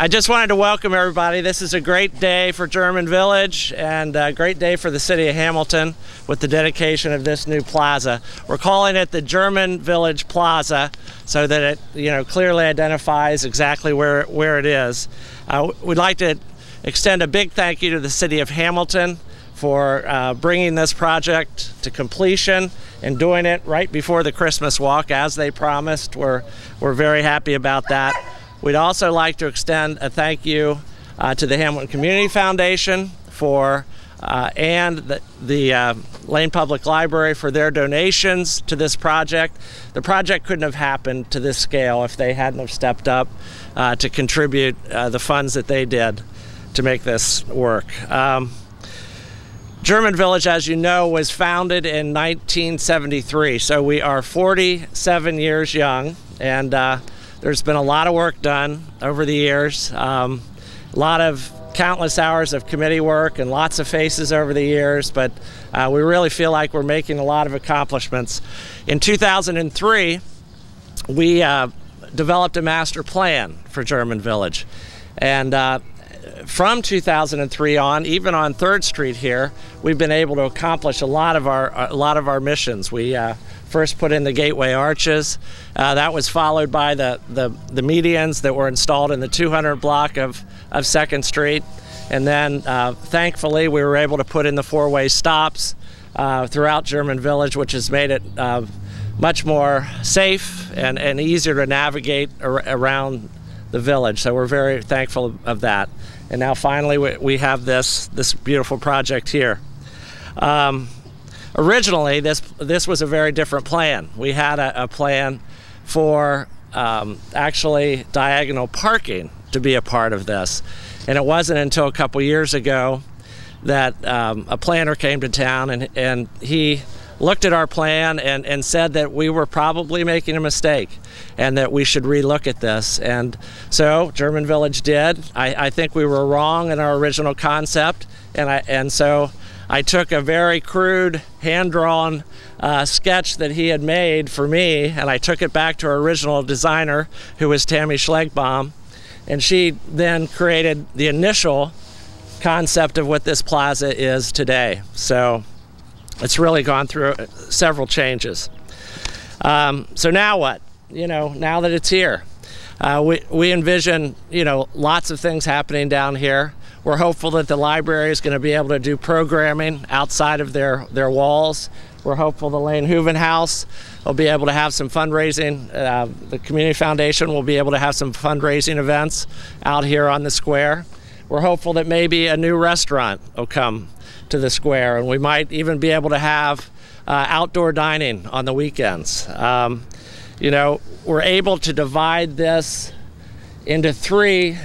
I just wanted to welcome everybody. This is a great day for German Village and a great day for the city of Hamilton with the dedication of this new plaza. We're calling it the German Village Plaza so that it clearly identifies exactly where it is. We'd like to extend a big thank you to the city of Hamilton for bringing this project to completion and doing it right before the Christmas walk as they promised. We're very happy about that. We'd also like to extend a thank you to the Hamilton Community Foundation for and the Lane Public Library for their donations to this project. The project couldn't have happened to this scale if they hadn't have stepped up to contribute the funds that they did to make this work. German Village, as you know, was founded in 1973, so we are 47 years young, and there's been a lot of work done over the years, a lot of countless hours of committee work and lots of faces over the years, but we really feel like we're making a lot of accomplishments. In 2003, we developed a master plan for German Village, and from 2003 on, even on 3rd Street here, we've been able to accomplish a lot of our missions. We first put in the gateway arches. That was followed by the medians that were installed in the 200 block of 2nd Street. And then thankfully we were able to put in the 4-way stops throughout German Village, which has made it much more safe and easier to navigate around the village. So we're very thankful of that. And now finally we have this beautiful project here. Originally, this was a very different plan. We had a plan for actually diagonal parking to be a part of this. And it wasn't until a couple years ago that a planner came to town and he looked at our plan and said that we were probably making a mistake and that we should relook at this. And so German Village did. I think we were wrong in our original concept, and so I took a very crude hand-drawn sketch that he had made for me, and I took it back to our original designer, who was Tammy Schlegbaum, and she then created the initial concept of what this plaza is today. So it's really gone through several changes. So now what? Now that it's here, we envision, lots of things happening down here. We're hopeful that the library is going to be able to do programming outside of their walls. We're hopeful the Lane Hooven House will be able to have some fundraising. The Community Foundation will be able to have some fundraising events out here on the square. We're hopeful that maybe a new restaurant will come to the square, and we might even be able to have outdoor dining on the weekends. We're able to divide this into 3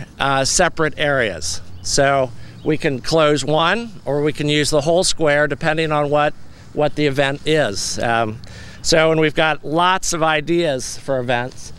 separate areas. So we can close one, or we can use the whole square depending on what the event is. And we've got lots of ideas for events.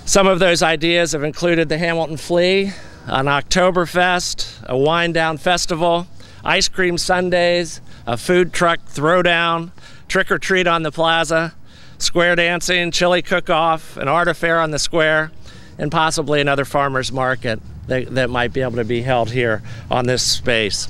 Some of those ideas have included the Hamilton Flea, an Oktoberfest, a wine down festival, ice cream sundaes, a food truck throwdown, trick or treat on the plaza, square dancing, chili cook-off, an art affair on the square, and possibly another farmer's market that might be able to be held here on this space.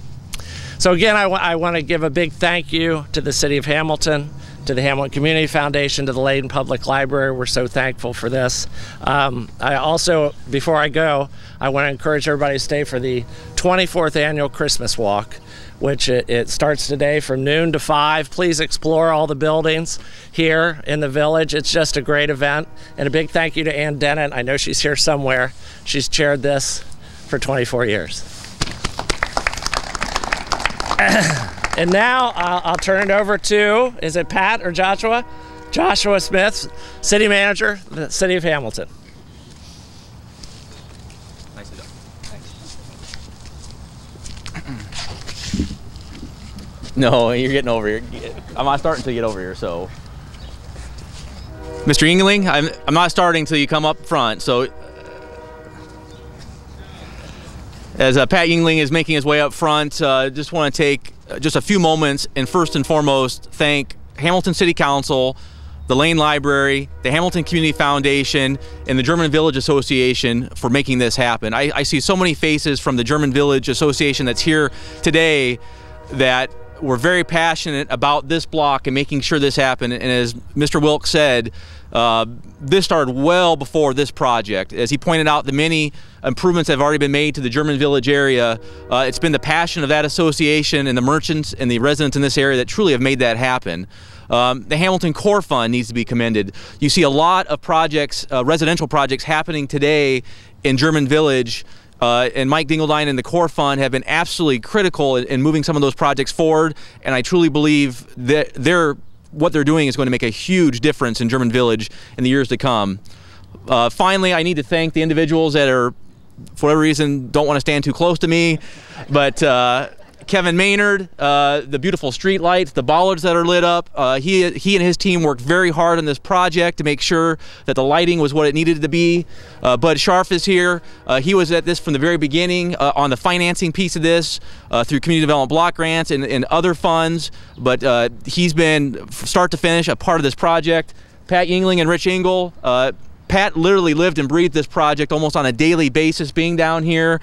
So again, I want to give a big thank you to the City of Hamilton, to the Hamilton Community Foundation, to the Lane Public Library. We're so thankful for this. I also, before I go, I want to encourage everybody to stay for the 24th annual Christmas Walk, which it starts today from noon to 5. Please explore all the buildings here in the village. It's just a great event. And a big thank you to Ann Dennett. I know she's here somewhere. She's chaired this for 24 years. And now I'll turn it over to, is it Pat or Joshua? Joshua Smith, City Manager, the City of Hamilton. Nicely done. Thanks. No, you're getting over here. I'm not starting until you get over here, so. Mr. Yingling, I'm not starting until you come up front, so. As Pat Yingling is making his way up front, just want to take just a few moments and first and foremost thank Hamilton City Council, the Lane Library, the Hamilton Community Foundation, and the German Village Association for making this happen. I see so many faces from the German Village Association that's here today that were very passionate about this block and making sure this happened. And as Mr. Wilk said, this started well before this project. As he pointed out, the many improvements have already been made to the German Village area. It's been the passion of that association and the merchants and the residents in this area that truly have made that happen. The Hamilton Core Fund needs to be commended. You see a lot of projects, residential projects happening today in German Village, and Mike Dingledine and the Core Fund have been absolutely critical in moving some of those projects forward, and I truly believe that what they're doing is going to make a huge difference in German Village in the years to come. Finally, I need to thank the individuals that are, for whatever reason, don't want to stand too close to me, but Kevin Maynard, the beautiful street lights, the bollards that are lit up. He and his team worked very hard on this project to make sure that the lighting was what it needed to be. Bud Scharf is here. He was at this from the very beginning on the financing piece of this through community development block grants and other funds, but he's been start to finish a part of this project. Pat Yingling and Rich Engel. Pat literally lived and breathed this project almost on a daily basis being down here.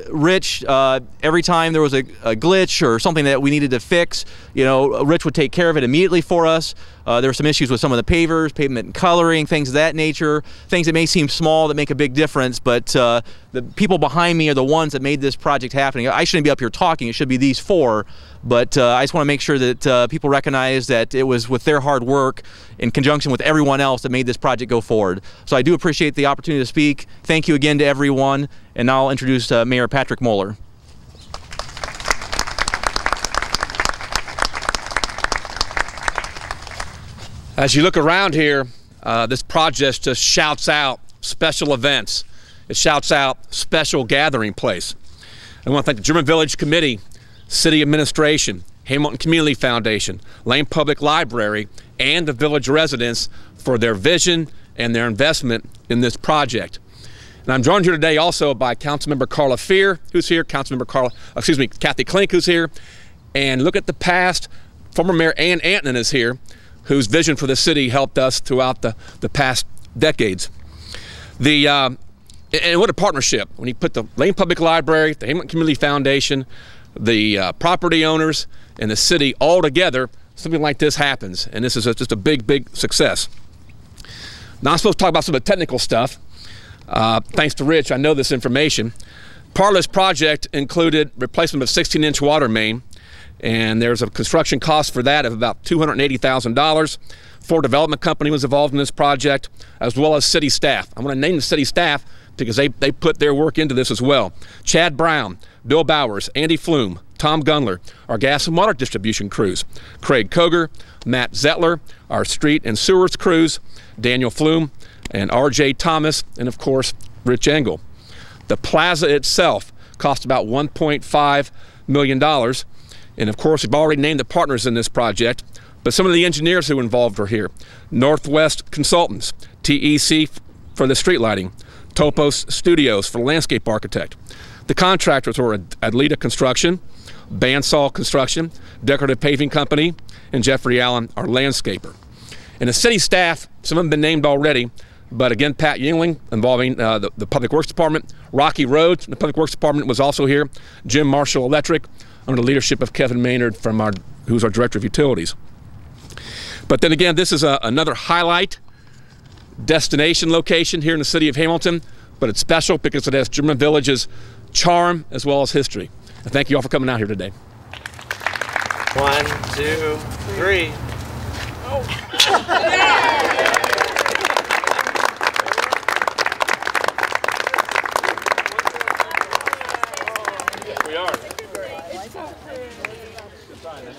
Rich, every time there was a glitch or something that we needed to fix, Rich would take care of it immediately for us. There were some issues with some of the pavers, pavement and coloring, things of that nature, things that may seem small that make a big difference, but the people behind me are the ones that made this project happen. I shouldn't be up here talking, it should be these four, but I just want to make sure that people recognize that it was with their hard work in conjunction with everyone else that made this project go forward. So I do appreciate the opportunity to speak. Thank you again to everyone, and now I'll introduce Mayor Patrick Moeller. As you look around here, this project just shouts out special events. It shouts out special gathering place. I want to thank the German Village Committee, City Administration, Hamilton Community Foundation, Lane Public Library, and the village residents for their vision and their investment in this project. And I'm joined here today also by Councilmember Carla Fear, who's here, Kathy Klink, who's here, and look at the past. Former Mayor Ann Antonin is here, whose vision for the city helped us throughout the past decades. And what a partnership when you put the Lane Public Library, the Hamilton Community Foundation, the property owners, and the city all together, something like this happens, and this is just a big, big success. Now I'm supposed to talk about some of the technical stuff. Thanks to Rich, I know this information. Part of this project included replacement of 16-inch water main, and there's a construction cost for that of about $280,000. Ford Development Company was involved in this project, as well as city staff. I'm going to name the city staff because they put their work into this as well. Chad Brown, Bill Bowers, Andy Flume, Tom Gunler, our gas and water distribution crews, Craig Koger, Matt Zettler, our street and sewers crews, Daniel Flume, and R.J. Thomas, and of course, Rich Engel. The plaza itself cost about $1.5 million. And of course, we've already named the partners in this project, but some of the engineers who were involved are here. Northwest Consultants, TEC for the street lighting, Topos Studios for the landscape architect. The contractors were Adlita Construction, Bandsaw Construction, Decorative Paving Company, and Jeffrey Allen, our landscaper. And the city staff, some of them have been named already, but again, Pat Yingling, involving the Public Works Department, Rocky Rhodes, the Public Works Department was also here, Jim Marshall Electric, under the leadership of Kevin Maynard, who's our Director of Utilities. But then again, this is another highlight destination location here in the city of Hamilton, but it's special because it has German Village's charm as well as history. And thank you all for coming out here today. 1, 2, 3. We are. Good time, man.